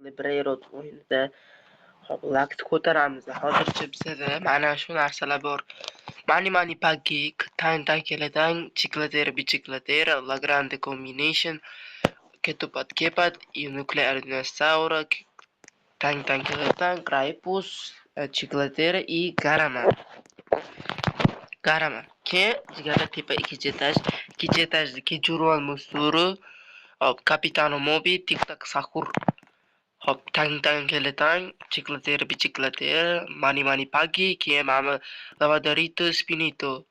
Liberate o'yinida hop lakt ko'taramiz. Hozircha bizada mana shu narsalar bor. Mani pagi, tang keladan, chiklatera bichiklatera, Lagrange combination, ketupat и nuclear dinosaura, tang keladan, Graipus, chiklatera и Garama. Keyin jigara tepa ikkinchi etajdagi Jurval Musturu, hop Capitano Mobi, Tik-tak Sakur. Hop tang keladan, chiklatera bichiklatera, mani pagi, keyin mana Lavadarito Spinito.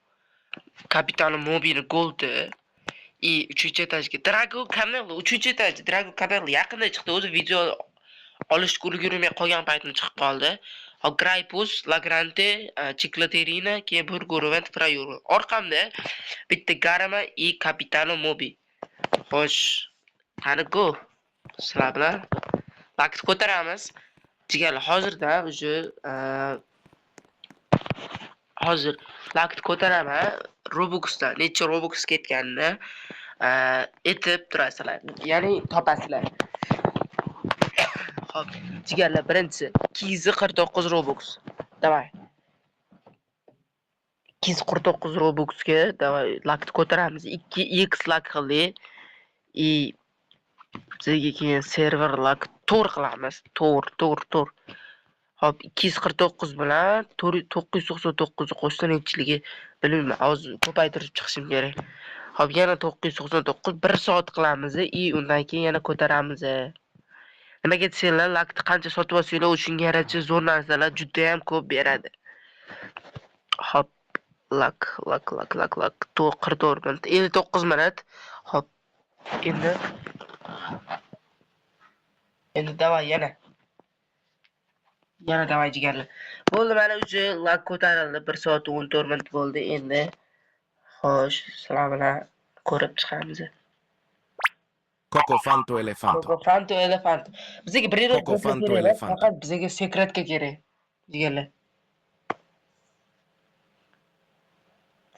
Capitano Mobi'ni goldi. И 3-etajga Drago Canelo, 3-etaj Drago Canelo yaqinda chiqdi. O'zi video olishga ulgurmay qolgan paytim chiqib qoldi. Hop Graipus, Lagrange, Chiclaterina, keyin Burgorovat Frayuro. Orqamda bitta Garama и Capitano Mobi. Xo'sh, qani go. Sizlar bilan vaqt ko'taramiz. Jigarlar hozirda hozir vaqt ko'taraman. Robuxda necha Robux ketganini aytib turasizlar. Ya'ni topasizlar. Hop, jigarlar birinchisi 249 Robux. Davay. 249 Robuxga davay vaqt ko'taramiz. 2x lak qildik. И bizga keyin server lak to'r qilamiz. To'r. Hop 249 bilan 999 qo'shsa nechiligi bilmayman. Hozir ko'paytirib chiqishim kerak. Hop yana 999 1 soat qilamiz и undan keyin yana ko'taramiz. Nimaga desanglar, lakni qancha sotib olsanglar, o'shunga yarasha zo'r narsalar juda ham ko'p beradi. Hop lak 44 minut, 59 minut. Hop endi davay yana davay jigarlar. Bo'ldi, mana o'sha lak ko'tarildi. 1 soat 14 minut bo'ldi. Endi xo'sh, sizlar bilan ko'rib chiqamiz. Cocofanto elefant. Bizga birinchi Cocofanto kerak, elefant. faqat bizga sekretga kerak. Jigarlar.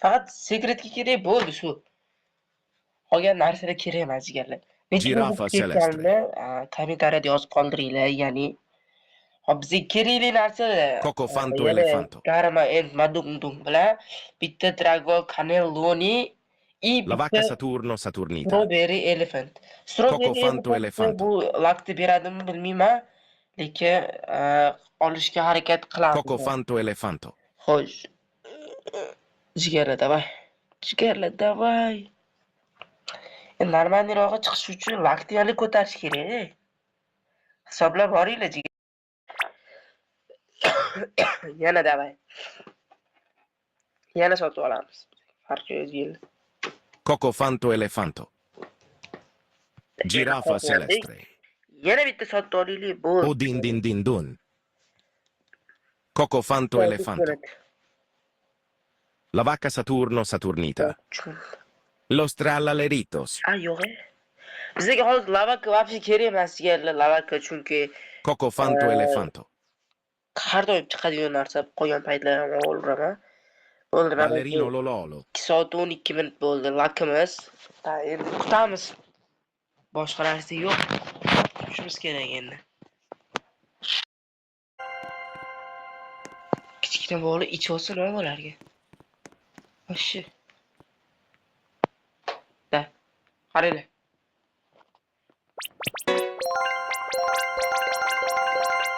Faqat sekretga kerak bo'ldi shu. Qolgan narsalar kerak emas jigarlar. Jirafa celeste. Kommentariyada yozib qoldiringlar, ya'ni hop bizga kerakli narsa Cocofanto elefanto. Garama and Madung bilan bitta Drago Cannelloni и La vacca bitta Saturno Saturnita. Strawberry Elephant. Strawberry Cocofanto Elephant elefanto. bu lakni beradimi bilmayman, lekin olishga harakat qilamiz. Cocofanto elefanto. Xo'sh. Jigarlar davay. Normalnirog'i chiqish uchun vaqtiyali ko'tarish kerak. Hisoblab boringlar jigar. Yana davay. Yana sotib olamiz. Farqi o'zgaydi. Cocofanto elefanto. Girafa celeste. Yana bitta sotib olaylik bu. O din dun. Cocofanto elefanto. La vacca Saturno Saturnita. Los trallaleritos. Yo'q. Bizga hozir lavaka вообще kerak emas jigarlar, lavaka chunki Cocofanto elefanto. har doim chiqadigan narsa qolgan paytlar ham olaman. Bo'ldi, Ballerino lololo. 2 soat 12 minut bo'ldi lakimiz. Endi kutamiz. Boshqa narsa yo'q. Kutishimiz kerak endi. Kichkina bola ichib olsa nima bo'larga? Oshi. Qaranglar.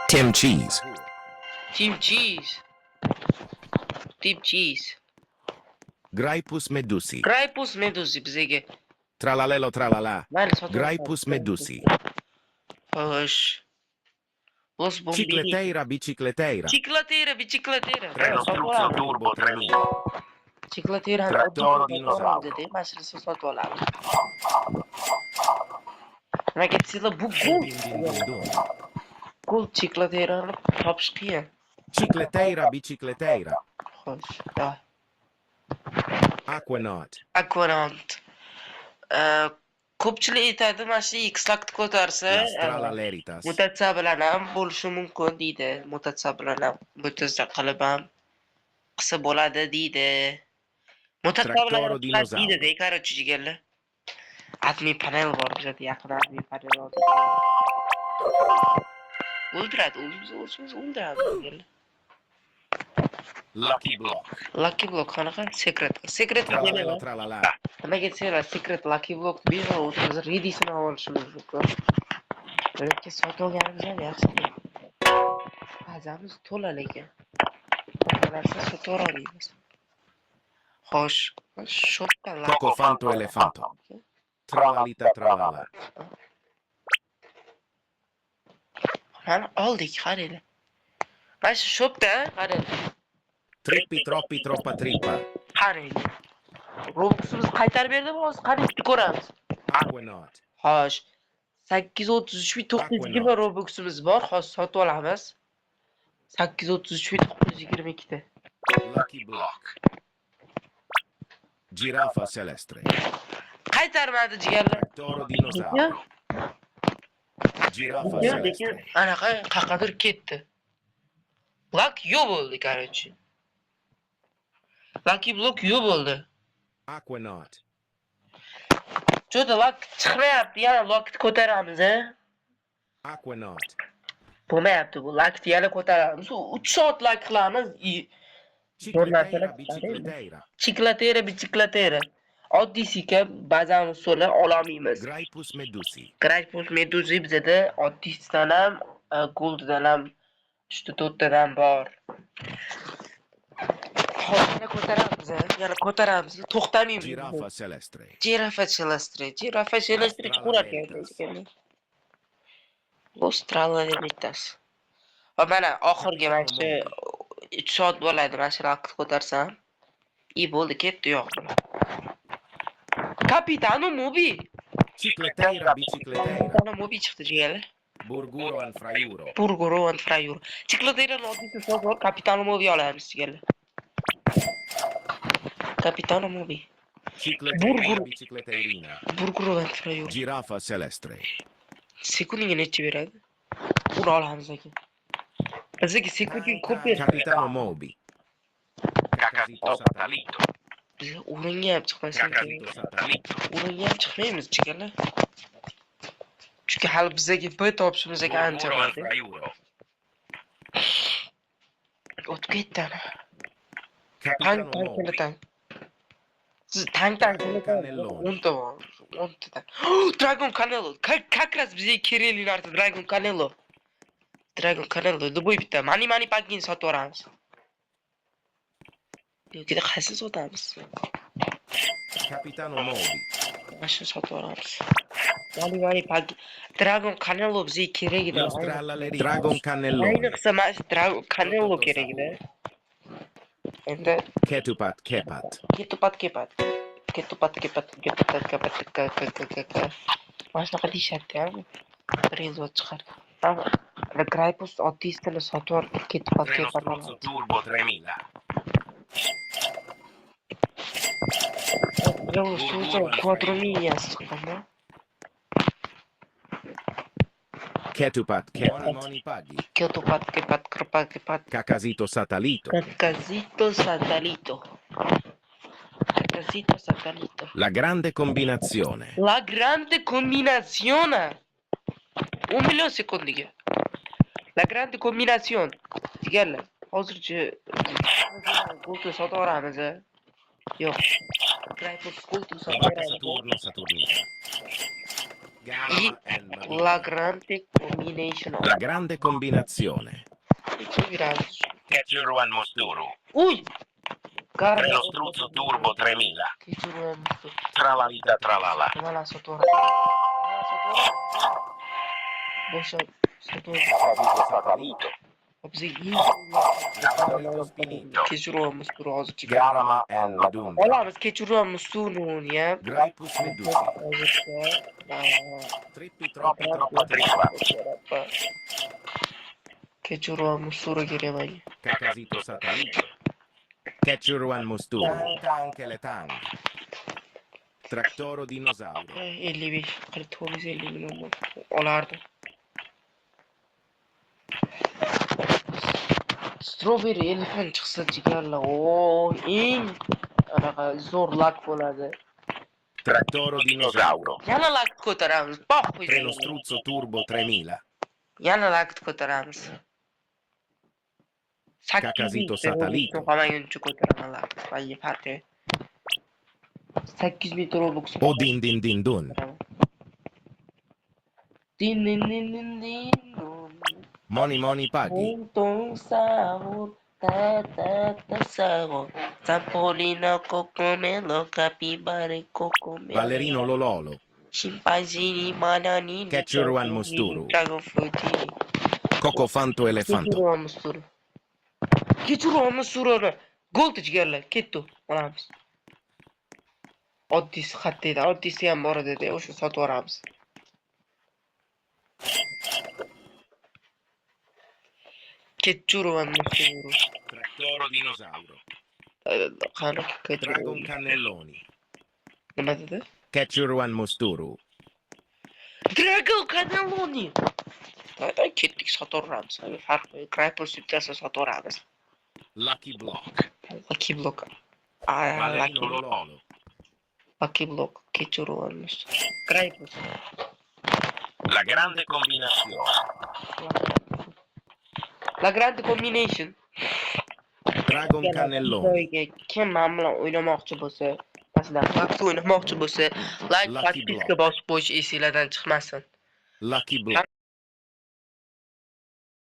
Tim cheese. Graipus medusi. Bizga. Tralalelo tralala. Mayli, sotib Graipus medusi. Xo'sh. Los bombini. Bicicleteira. Chiclatera. Turbo 3000. Chiclatera Trattoro dinosauro. dedi, mashinasi sotib olamiz. Nimaga desanglar, bu Din. gol chiclaterani topish qiyin. Bicicleteira. Xo'sh, davay. Aquanaut. Ko'pchilik aytadi, mana shu X-lakni ko'tarsa, Trallaleritas. mutatsiya bilan ham bo'lishi mumkin deydi. Mutatsiya bilan ham mutatsiya qilib ham qilsa bo'ladi deydi. Mutatsiya bilan deydi, короче, jigarlar. Admin panel bor bizda, yaqin admin panel bor. O'ldiradi, o'zimizni o'ldiradi. Lucky Block. Lucky Block qanaqa? Secret Tralalero nima? tralala. Nimaga desanglar, Secret Lucky Block bemalol o'zimiz readysini olishimiz mumkin. Lekin sotib olganimiz ham yaxshi. Bazamiz to'la lekin. Hamma narsa sotib olamiz. Xo'sh, shopdan Coco Fanto Elefanto. Tralalita tralala. Mana oldik, qaranglar. Mana shu shopdan qaranglar. Trippi troppi troppa trippa. Qarang. Robux'imizni qaytarib berdim, hozir qarang ko'ramiz. Aquanaut. Xo'sh, 833.920 Robux'imiz bor, hozir sotib olamiz. 833.922 ta. Lucky Block. Giraffa celeste. Qaytarmadi jigarlar. Toro dinosauro. Giraffa celeste. Anaqa qayergadir ketdi. Luck yo'q bo'ldi, короче. Lucky Block yo'q bo'ldi. Aquanaut. Jo'da Luck chiqmayapti, yana Luckni ko'taramiz, a? Aquanaut. Bo'lmayapti bu. Luckni yana ko'taramiz. 3 soat Luck qilamiz. Chicleteira bicicleteira. Chiklatera. Oddiysiga ba'zan usullar ololmaymiz. Graipus medusi. Graipus medusi bizada oddiysidan ham, golddan ham 3-4 tadan bor. Hozir yana ko'taramiz. To'xtamaymiz. Giraffa celeste. Giraffa celeste chiqarar ekan. Australiyalitas. Va mana oxirgi mana shu 3 soat bo'ladi mana shu vaqt ko'tarsam. Bo'ldi, ketdi yo'q. Capitano Mobi. Chicleteira bicicleteira. Capitano Mobi chiqdi jigarlar. Burguro anfraiuro. Chicleteira oddiysi sotib, Capitano Mobi olamiz jigarlar. Capitano Mobi. Chicleteira bicicleteirina. Burguro anfraiuro. Giraffa celeste. Sekundiga necha beradi? Uni olamiz aka. Bizga sekundiga ko'p beradi. Capitano Mobi. Cacasito Satalito. Biz o'ringa ham chiqmasin kerak. O'ringa ham chiqmaymiz jigarlar. Chunki hali bizga B topishimiz aka ancha bor. O'tib ketdi ana. Tank. Siz tankdan Cannelloni. 10 ta bor. 10 ta. Dragon Canelo. Как раз bizga kerakli narsa Dragon Canelo. Duboy bitta. Mani pakini sotib olamiz. Yo'qida qaysi sotamiz? Capitano Mobi. Mana shu sotib olamiz. Mani pak. Dragon Canelo bizga kerak edi. Dragon Cannelloni. Ayniqsa mana shu Dragon Canelo kerak edi. Endi Ketupat kepat. ketupat. Mana shunaqa deyishyapti-ya. Bir yil chiqar. Graipus oddiyisini sotib olib ketupat. Turbo 3000. Suso 4000 chiqqanda. Ketupat kepat. Moni pagi. Ketupat. Cacasito Satalito. La grande combinazione. 1 million sekundiga. La grande combinazione. Jigarlar, hozircha golni sotib olamiz. Yo'q. Graipus golni sotib olamiz. Saturnita. La grande combination. La grande combinazione. Ketchuruan Mosturu. Uy! Treno Struzzo Turbo 3000. Tralalita tralala. Mana sotib olamiz. Boşa sotib Satalito. Bizga kechiryapmiz hozircha. Garama and Madunda. Olamiz, kechiryapmiz suvni ham. Graipus medusi. Trippi troppi troppa trippa. Kechiryapmiz suvga kerak menga. Cacasito Satalito. Ketchuruan Mosturu. Anche le tang. Trattoro dinosauro. 55 50 million olardi. Strawberry elephant chiqsa jigarlar, eng anaqa zo'r lak bo'ladi. Trattoro dinosauro. Yana lak ko'taramiz. Pop Treno Struzzo Turbo 3000. Yana lakt ko'taramiz. 8 Cacasito minutda Satalito. qolmaguncha ko'taraman lakt. Voy farqi. 8 minut Robux. O din din din dun. Din din din din din. Money money paghi. Untung sahur, sahur. Zampolino cocomelo, capibare cocomelo. Ballerino Lololo. Scimpanzini, bananini, Ketchuruan musturu. dragon fruitini. Coco fanto elefanto. Kechiruan musturu. Kechiruan musturuni. Gold jigarlar, ketdi. Olamiz. Oddiysi xat deydi. Oddiysi ham bor edi, o'sha sotib yuboramiz. Kechiruan musturu. Trattoro dinosauro. Qani Dragon cannelloni. Nima dedi? Ketchuruan musturu. Dragon cannelloni. Qani ketdik sotib yuboramiz. Farqi Crapple sutkasi sotib yuboramiz. Lucky block. Lucky block. Ballerino Lololo. Lucky block. Kechiruan musturu. Crapple. La grande combinazione. La grande combination. Dragon cannelloni. Kim men bilan o'ynamoqchi bo'lsa, masalan, vaqt o'ynamoqchi bo'lsa, like, Lucky podpiska bosib qo'yish esinglardan chiqmasin. Lucky block.